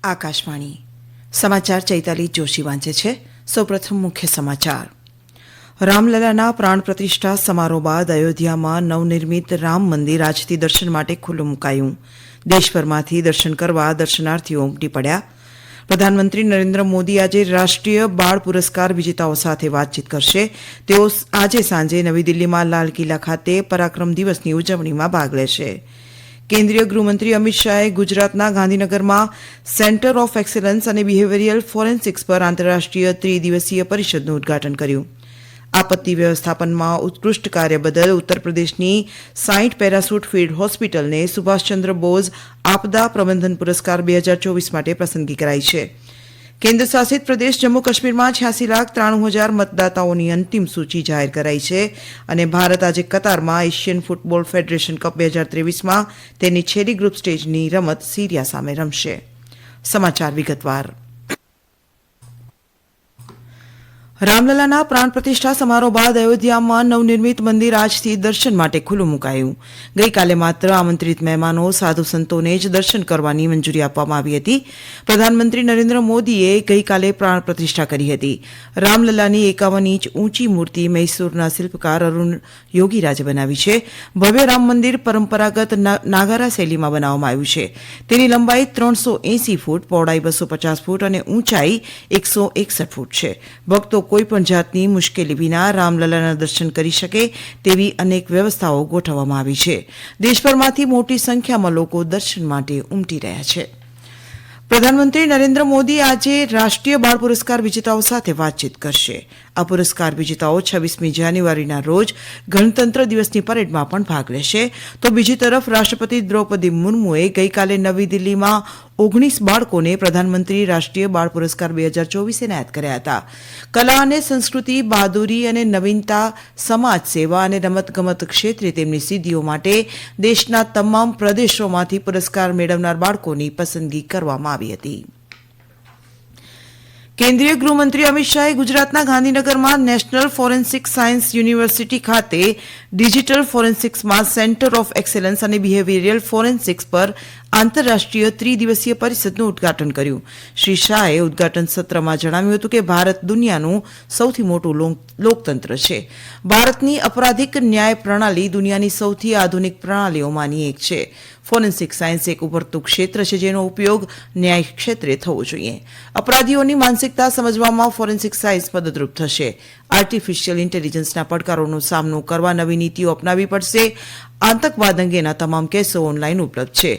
આકાશવાણી સમાચાર ચૈતાલી જોશી વાંચે છે. સૌપ્રથમ મુખ્ય સમાચાર. રામલલાના પ્રાણ પ્રતિષ્ઠા સમારોહ બાદ અયોધ્યામાં નવનિર્મિત રામ મંદિર આજથી દર્શન માટે ખુલ્લું મુકાયું. દેશભરમાંથી દર્શન કરવા દર્શનાર્થીઓ ઉમટી પડ્યા. પ્રધાનમંત્રી નરેન્દ્ર મોદી આજે રાષ્ટ્રીય બાળ પુરસ્કાર વિજેતાઓ સાથે વાતચીત કરશે. તેઓ આજે સાંજે નવી દિલ્હીમાં લાલ કિલ્લા ખાતે પરાક્રમ દિવસની ઉજવણીમાં ભાગ લેશે. કેન્દ્રીય ગૃહમંત્રી અમિત શાહે ગુજરાતના ગાંધીનગરમાં સેન્ટર ઓફ એક્સેલન્સ અને બિહેવિયરલ ફોરેન્સિક્સ પર આંતરરાષ્ટ્રીય ત્રિદિવસીય પરિષદનું ઉદઘાટન કર્યું. આપત્તિ વ્યવસ્થાપનમાં ઉત્કૃષ્ટ કાર્ય બદલ ઉત્તર પ્રદેશની 60 પેરાશૂટ ફિલ્ડ હોસ્પિટલને સુભાષચંદ્ર બોઝ આપદા પ્રબંધન પુરસ્કાર 2024 માટે પસંદગી કરાઈ છે. કેન્દ્ર શાસિત પ્રદેશ જમ્મુ કાશ્મીરમાં 86,93,000 મતદાતાઓની અંતિમ સૂચિ જાહેર કરાઈ છે અને ભારત આજે કતારમાં એશિયન ફૂટબોલ ફેડરેશન કપ 2023માં તેની છેલ્લી ગ્રુપ સ્ટેજની રમત સિરિયા સામે રમશે. સમાચાર વિગતવાર. રામલલાના પ્રાણ પ્રતિષ્ઠા સમારોહ બાદ અયોધ્યામાં નવનિર્મિત મંદિર આજથી દર્શન માટે ખુલ્લું મુકાયું. ગઈકાલે માત્ર આમંત્રિત મહેમાનો સાધુ સંતોને જ દર્શન કરવાની મંજૂરી આપવામાં આવી હતી. પ્રધાનમંત્રી નરેન્દ્ર મોદીએ ગઈકાલે પ્રાણ પ્રતિષ્ઠા કરી હતી. રામલલાની 51 ઇંચ ઊંચી મૂર્તિ મૈસૂરના શિલ્પકાર અરુણ યોગીરાજે બનાવી છે. ભવ્ય રામ મંદિર પરંપરાગત નાગારા શૈલીમાં બનાવવામાં આવ્યું છે. તેની લંબાઈ 380 ફૂટ, પહોળાઈ 250 ફૂટ અને ઊંચાઈ 161 ફૂટ છે. ભક્તો કોઈપણ જાતની મુશ્કેલી વિના રામલલાના દર્શન કરી શકે તેવી અનેક વ્યવસ્થાઓ ગોઠવવામાં આવી છે. દેશભરમાંથી મોટી સંખ્યામાં લોકો દર્શન માટે ઉમટી રહ્યા છે. પ્રધાનમંત્રી નરેન્દ્ર મોદી આજે રાષ્ટ્રીય બાળ પુરસ્કાર વિજેતાઓ સાથે વાતચીત કરશે. આ પુરસ્કાર વિજેતાઓ 26મી જાન્યુઆરીના રોજ ગણતંત્ર દિવસની પરેડમાં પણ ભાગ લેશે. તો બીજી તરફ રાષ્ટ્રપતિ દ્રૌપદી મુર્મુએ ગઈકાલે નવી દિલ્હીમાં 19 બાળકોને પ્રધાનમંત્રી રાષ્ટ્રીય બાળ પુરસ્કાર 2024 એનાયત કર્યા હતા. કલા અને સંસ્કૃતિ, બહાદુરી અને નવીનતા, સમાજ સેવા અને રમતગમત ક્ષેત્રે તેમની સિદ્ધિઓ માટે દેશના તમામ પ્રદેશોમાંથી પુરસ્કાર મેળવનાર બાળકોની પસંદગી કરવામાં આવી હતી. કેન્દ્રીય ગૃહમંત્રી અમિત શાહે ગુજરાતના ગાંધીનગરમાં નેશનલ ફોરેન્સિક સાયન્સ યુનિવર્સિટી ખાતે ડિજિટલ ફોરેન્સિક્સમાં સેન્ટર ઓફ એક્સેલન્સ અને બિહેવિયરલ ફોરેન્સિક્સ પર આંતરરાષ્ટ્રીય ત્રિદિવસીય પરિષદનું ઉદઘાટન કર્યું. શ્રી શાહે ઉદઘાટન સત્રમાં જણાવ્યું હતું કે ભારત દુનિયાનું સૌથી મોટું લોકતંત્ર છે. ભારતની અપરાધિક ન્યાય પ્રણાલી દુનિયાની સૌથી આધુનિક પ્રણાલીઓમાંની એક છે. ફોરેન્સિક સાયન્સ એક ઉભરતું ક્ષેત્ર છે જેનો ઉપયોગ ન્યાય ક્ષેત્રે થવો જોઈએ. અપરાધીઓની માનસિકતા સમજવામાં ફોરેન્સિક સાયન્સ મદદરૂપ થશે. આર્ટિફિશિયલ ઇન્ટેલિજન્સના પડકારોનો સામનો કરવા નવી નીતિઓ અપનાવવી પડશે. આતંકવાદ અંગેના તમામ કેસો ઓનલાઈન ઉપલબ્ધ છે.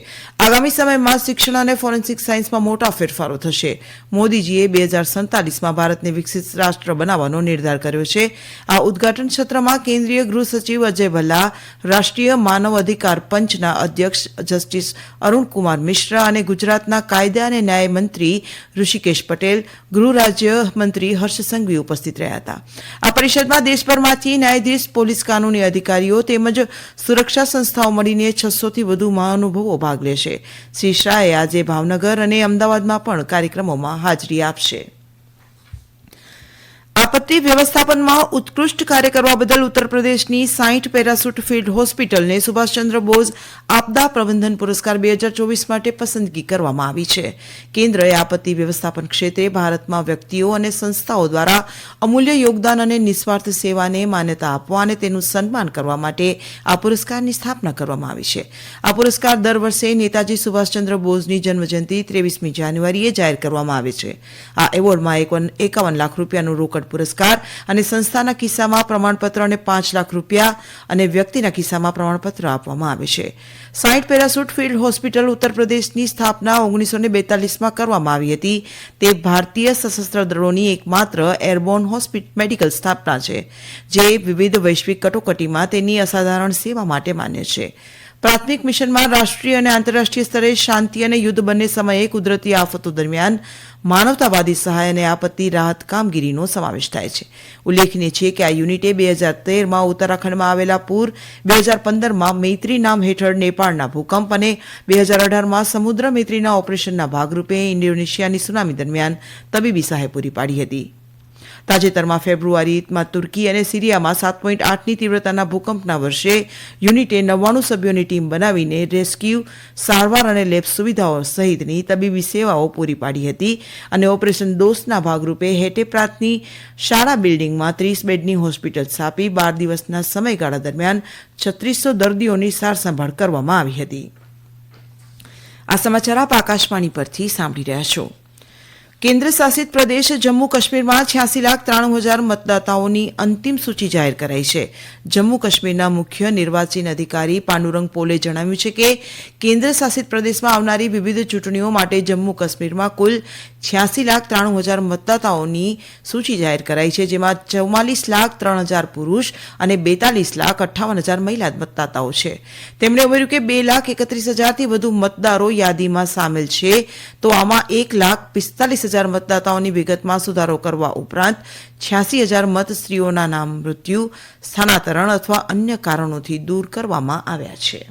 આગામી સમયમાં શિક્ષણ અને ફોરેન્સિક સાયન્સમાં મોટા ફેરફારો થશે. મોદીજીએ 2047માં ભારતને વિકસિત રાષ્ટ્ર બનાવવાનો નિર્ધાર કર્યો છે. આ ઉદઘાટન સત્રમાં કેન્દ્રીય ગૃહ સચિવ અજય ભલ્લા, રાષ્ટ્રીય માનવ અધિકાર પંચના અધ્યક્ષ જસ્ટિસ અરુણકુમાર મિશ્રા અને ગુજરાતના કાયદા અને ન્યાય મંત્રી ઋષિકેશ પટેલ, ગૃહ રાજ્ય મંત્રી હર્ષ સંઘવી ઉપસ્થિત રહ્યા હતા. આ પરિષદમાં દેશભરમાંથી ન્યાયાધીશ, પોલીસ, કાનૂની અધિકારીઓ તેમજ સુરક્ષા સંસ્થાઓ મળીને 600થી વધુ મહાનુભાવો ભાગ લેશે. શ્રી શાહે આજે ભાવનગર અને અમદાવાદમાં પણ કાર્યક્રમોમાં હાજરી આપશે. આપત્તિ વ્યવસ્થાપનમાં ઉત્કૃષ્ટ કાર્ય કરવા બદલ ઉત્તર પ્રદેશની 60 પેરાશૂટ ફિલ્ડ હોસ્પિટલને સુભાષચંદ્ર બોઝ આપદા પ્રબંધન પુરસ્કાર 2024 માટે પસંદગી કરવામાં આવી છે. કેન્દ્રએ આપત્તિ વ્યવસ્થાપન ક્ષેત્રે ભારતમાં વ્યક્તિઓ અને સંસ્થાઓ દ્વારા અમૂલ્ય યોગદાન અને નિસ્વાર્થ સેવાને માન્યતા આપવા અને તેનું સન્માન કરવા માટે આ પુરસ્કારની સ્થાપના કરવામાં આવી છે. આ પુરસ્કાર દર વર્ષે નેતાજી સુભાષચંદ્ર બોઝની જન્મજયંતિ 23મી જાન્યુઆરીએ જાહેર કરવામાં આવે છે. આ એવોર્ડમાં 51 લાખ રૂપિયાનું રોકડ પુરસ્કાર અને સંસ્થાના કિસ્સામાં પ્રમાણપત્ર અને 5 લાખ રૂપિયા અને વ્યક્તિના કિસ્સામાં પ્રમાણપત્ર આપવામાં આવે છે. 60 પેરાશૂટ ફિલ્ડ હોસ્પિટલ ઉત્તર પ્રદેશની સ્થાપના 1942માં કરવામાં આવી હતી. તે ભારતીય સશસ્ત્ર દળોની એકમાત્ર એરબોર્ન મેડિકલ સ્થાપના છે જે વિવિધ વૈશ્વિક કટોકટીમાં તેની અસાધારણ સેવા માટે માન્ય છે. પ્રાથમિક મિશનમાં રાષ્ટ્રીય અને આંતરરાષ્ટ્રીય સ્તરે શાંતિ અને યુદ્ધ બંને સમયે કુદરતી આફતો દરમિયાન માનવતાવાદી સહાય અને આપત્તિ રાહત કામગીરીનો સમાવેશ થાય છે. ઉલ્લેખનીય છે કે આ યુનિટે 2013માં ઉત્તરાખંડમાં આવેલા પૂર, 2015માં મૈત્રી નામ હેઠળ નેપાળના ભૂકંપ અને 2018માં સમુદ્ર મૈત્રીના ઓપરેશનના ભાગરૂપે ઇન્ડોનેશિયાની સુનામી દરમિયાન તબીબી સહાય પૂરી પાડી હતી. તાજેતરમાં ફેબ્રુઆરીમાં તુર્કી અને સિરિયામાં 7.8ની તીવ્રતાના ભૂકંપના વર્ષે યુનિટે 99 સભ્યોની ટીમ બનાવીને રેસ્ક્યુ, સારવાર અને લેબ સુવિધાઓ સહિતની તબીબી સેવાઓ પૂરી પાડી હતી અને ઓપરેશન દોસ્તના ભાગરૂપે હેટે પ્રાંતની શાળા બિલ્ડિંગમાં 30 બેડની હોસ્પિટલ સ્થાપી 12 દિવસના સમયગાળા દરમિયાન 3600 દર્દીઓની સારસંભાળ કરવામાં આવી હતી. આ સમાચાર આપ આકાશવાણી પરથી સાંભળી રહ્યા છો. કેન્દ્ર શાસિત પ્રદેશ જમ્મુ કાશ્મીરમાં 86,93,000 મતદાતાઓની અંતિમ સૂચિ જાહેર કરાઈ છે. જમ્મુ કાશ્મીરના મુખ્ય નિર્વાચન અધિકારી પાંડુરંગ પોલે જણાવ્યું છે કે કેન્દ્ર શાસિત પ્રદેશમાં આવનારી વિવિધ ચૂંટણીઓ માટે જમ્મુ કાશ્મીરમાં કુલ 86,93,000 મતદાતાઓની સૂચિ જાહેર કરાઈ છે, જેમાં 44,03,000 પુરુષ અને 42,58,000 મહિલા મતદાતાઓ છે. તેમણે ઉમેર્યું કે 2,31,000થી વધુ મતદારો યાદીમાં સામેલ છે, તો આમાં 1,45,000 મતદાતાઓની વિગતમાં સુધારો કરવા ઉપરાંત 86,000 મત સ્ત્રીઓના નામ મૃત્યુ, સ્થાનાંતરણ અથવા અન્ય કારણોથી દૂર કરવામાં આવ્યા છે.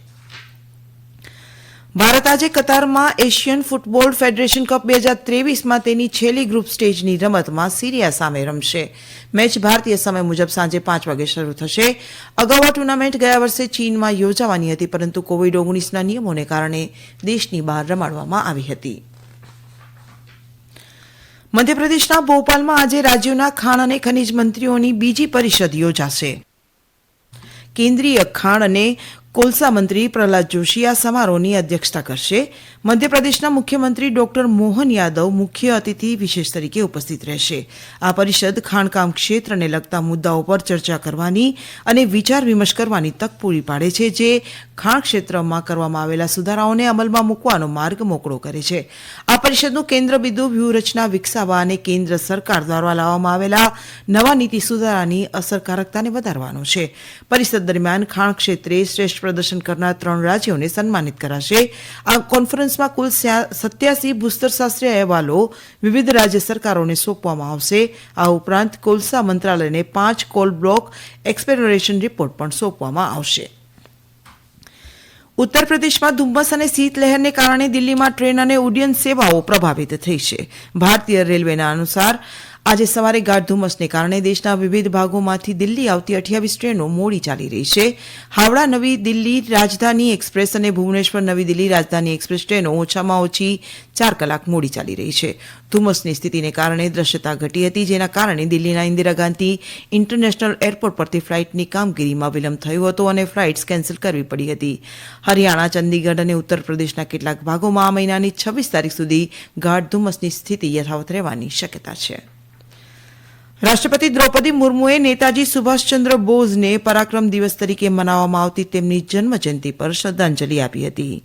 ભારત આજે કતારમાં એશિયન ફૂટબોલ ફેડરેશન કપ 2023માં તેની છેલ્લી ગ્રુપ સ્ટેજની રમતમાં સિરિયા સામે રમશે. મેચ ભારતીય સમય મુજબ સાંજે 5 વાગે શરૂ થશે. અગાઉ આ ટુર્નામેન્ટ ગયા વર્ષે ચીનમાં યોજાવાની હતી, પરંતુ કોવિડ-19ના નિયમોને કારણે દેશની બહાર રમાડવામાં આવી હતી. મધ્યપ્રદેશના ભોપાલમાં આજે રાજ્યોના ખાણ અને ખનીજ મંત્રીઓની બીજી પરિષદ યોજાશે. કેન્દ્રીય ખાણ અને કોલસા મંત્રી પ્રહલાદ જોશી આ સમારોહની અધ્યક્ષતા કરશે. મધ્યપ્રદેશના મુખ્યમંત્રી ડોક્ટર મોહન યાદવ મુખ્ય અતિથિ વિશેષ તરીકે ઉપસ્થિત રહેશે. આ પરિષદ ખાણકામ ક્ષેત્રને લગતા મુદ્દાઓ પર ચર્ચા કરવાની અને વિચાર વિમર્શ કરવાની તક પૂરી પાડે છે, જે ખાણ ક્ષેત્રમાં કરવામાં આવેલા સુધારાઓને અમલમાં મૂકવાનો માર્ગ મોકળો કરે છે. આ પરિષદનું કેન્દ્ર બિંદુ વ્યૂહરચના વિકસાવવા અને કેન્દ્ર સરકાર દ્વારા લાવવામાં આવેલા નવા નીતિ સુધારાની અસરકારકતાને વધારવાનો છે. પરિષદ દરમિયાન ખાણ ક્ષેત્રે શ્રેષ્ઠ પ્રદર્શન કરનાર 3 રાજ્યોને સન્માનિત કરાશે. આ કોન્ફરન્સમાં કુલ 87 ભૂસ્તરશાસ્ત્રીય અહેવાલો વિવિધ રાજ્ય સરકારોને સોંપવામાં આવશે. આ ઉપરાંત કોલસા મંત્રાલયને 5 કોલ બ્લોક એક્સપ્લોરેશન રિપોર્ટ પણ સોંપવામાં આવશે. ઉત્તર પ્રદેશમાં ધુમ્મસ અને શીતલહેરને કારણે દિલ્હીમાં ટ્રેન અને ઉડ્ડયન સેવાઓ પ્રભાવિત થઈ છે. ભારતીય રેલવેના અનુસાર આજે સવારે ગાઢ ધુમ્મસને કારણે દેશના વિવિધ ભાગોમાંથી દિલ્હી આવતી 28 ટ્રેનો મોડી ચાલી રહી છે. હાવડા નવી દિલ્હી રાજધાની એક્સપ્રેસ અને ભુવનેશ્વર નવી દિલ્હી રાજધાની એક્સપ્રેસ ટ્રેનો ઓછામાં ઓછી 4 કલાક મોડી ચાલી રહી છે. ધુમ્મસની સ્થિતિને કારણે દ્રશ્યતા ઘટી હતી, જેના કારણે દિલ્હીના ઇન્દિરા ગાંધી ઇન્ટરનેશનલ એરપોર્ટ પરથી ફ્લાઇટની કામગીરીમાં વિલંબ થયો હતો અને ફ્લાઇટ્સ કેન્સલ કરવી પડી હતી. હરિયાણા, ચંદીગઢ અને ઉત્તર પ્રદેશના કેટલાક ભાગોમાં આ મહિનાની 26 તારીખ સુધી ગાઢ ધુમ્મસની સ્થિતિ યથાવત રહેવાની શક્યતા છે. રાષ્ટ્રપતિ દ્રૌપદી મુર્મુએ નેતાજી સુભાષચંદ્ર બોઝને પરાક્રમ દિવસ તરીકે મનાવવામાં આવતી તેમની જન્મજયંતિ પર શ્રદ્ધાંજલિ આપી હતી.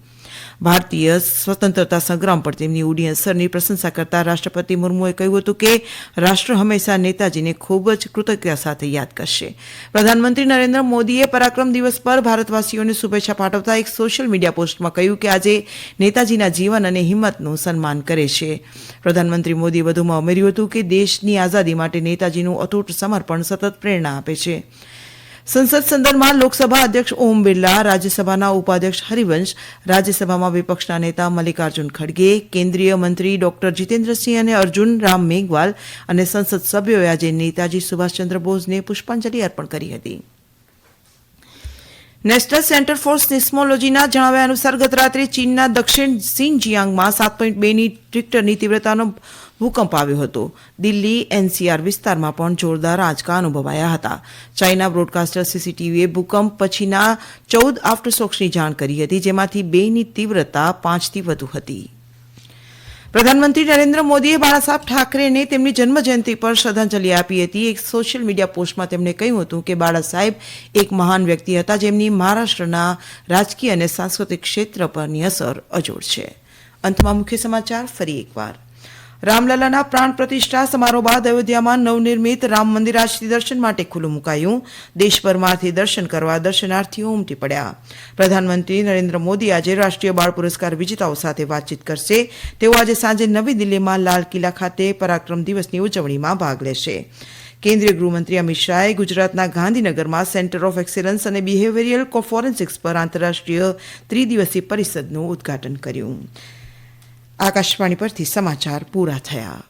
ભારતીય સ્વતંત્રતા સંગ્રામ પર તેમની ઊંડી અસરની પ્રશંસા કરતા રાષ્ટ્રપતિ મુર્મુએ કહ્યું હતું કે રાષ્ટ્ર હંમેશા નેતાજીને ખૂબ જ કૃતજ્ઞતા સાથે યાદ કરશે. પ્રધાનમંત્રી નરેન્દ્ર મોદીએ પરાક્રમ દિવસ પર ભારતવાસીઓને શુભેચ્છા પાઠવતા એક સોશિયલ મીડિયા પોસ્ટમાં કહ્યું કે આજે નેતાજીના જીવન અને હિંમતનું સન્માન કરે છે. પ્રધાનમંત્રી મોદીએ વધુમાં ઉમેર્યું હતું કે દેશની આઝાદી માટે નેતાજીનું અતૂટ સમર્પણ સતત પ્રેરણા આપે છે. સંસદ સદનમાં લોકસભા અધ્યક્ષ ઓમ બિરલા, રાજ્યસભાના ઉપાધ્યક્ષ હરિવંશ, રાજ્યસભામાં વિપક્ષના નેતા મલ્લિકાર્જુન ખડગે, કેન્દ્રીય મંત્રી ડોક્ટર જીતેન્દ્રસિંહ અને અર્જુન રામ મેઘવાલ અને સંસદ સભ્યોએ આજે નેતાજી સુભાષચંદ્ર બોઝને પુષ્પાંજલિ અર્પણ કરી હતી. નેશનલ સેન્ટર ફોર સિસ્મોલોજીના જણાવ્યા અનુસાર ગત રાત્રે ચીનના દક્ષિણ સિનજિયાંગમાં 7.2ની રિક્ટરની તીવ્રતાનો ભૂકંપ આવ્યો હતો. દિલ્હી એનસીઆર વિસ્તારમાં પણ જોરદાર આંચકા અનુભવાયા હતા. ચાઇના બ્રોડકાસ્ટર સીસીટીવીએ ભૂકંપ પછીના 14 આફ્ટરશોક્સની જાણ કરી હતી, જેમાંથી 2ની તીવ્રતા 5થી વધુ હતી. પ્રધાનમંત્રી નરેન્દ્ર મોદીએ બાળાસાહેબ ઠાકરેને તેમની જન્મજયંતિ પર શ્રદ્ધાંજલિ આપી હતી. એક સોશિયલ મીડિયા પોસ્ટમાં તેમણે કહ્યું હતું કે બાળાસાહેબ એક મહાન વ્યક્તિ હતા, જેમની મહારાષ્ટ્રના રાજકીય અને સાંસ્કૃતિક ક્ષેત્ર પરની અસર અજોડ છે. અંતમાં મુખ્ય સમાચાર ફરી એકવાર. રામલલાના પ્રાણ પ્રતિષ્ઠા સમારોહ બાદ અયોધ્યામાં નવનિર્મિત રામ મંદિર આજથી દર્શન માટે ખુલ્લું મુકાયું. દેશભરમાંથી દર્શન કરવા દર્શનાર્થીઓ ઉમટી પડ્યા. પ્રધાનમંત્રી નરેન્દ્ર મોદી આજે રાષ્ટ્રીય બાળ પુરસ્કાર વિજેતાઓ સાથે વાતચીત કરશે. તેઓ આજે સાંજે નવી દિલ્હીમાં લાલ કિલ્લા ખાતે પરાક્રમ દિવસની ઉજવણીમાં ભાગ લેશે. કેન્દ્રીય ગૃહમંત્રી અમિત શાહે ગુજરાતના ગાંધીનગરમાં સેન્ટર ઓફ એક્સેલન્સ અને બિહેવિયરલ ફોરેન્સિક્સ પર આંતરરાષ્ટ્રીય ત્રિદિવસીય પરિષદનું ઉદઘાટન કર્યું. આકાશવાણી પરથી સમાચાર પૂરા થયા.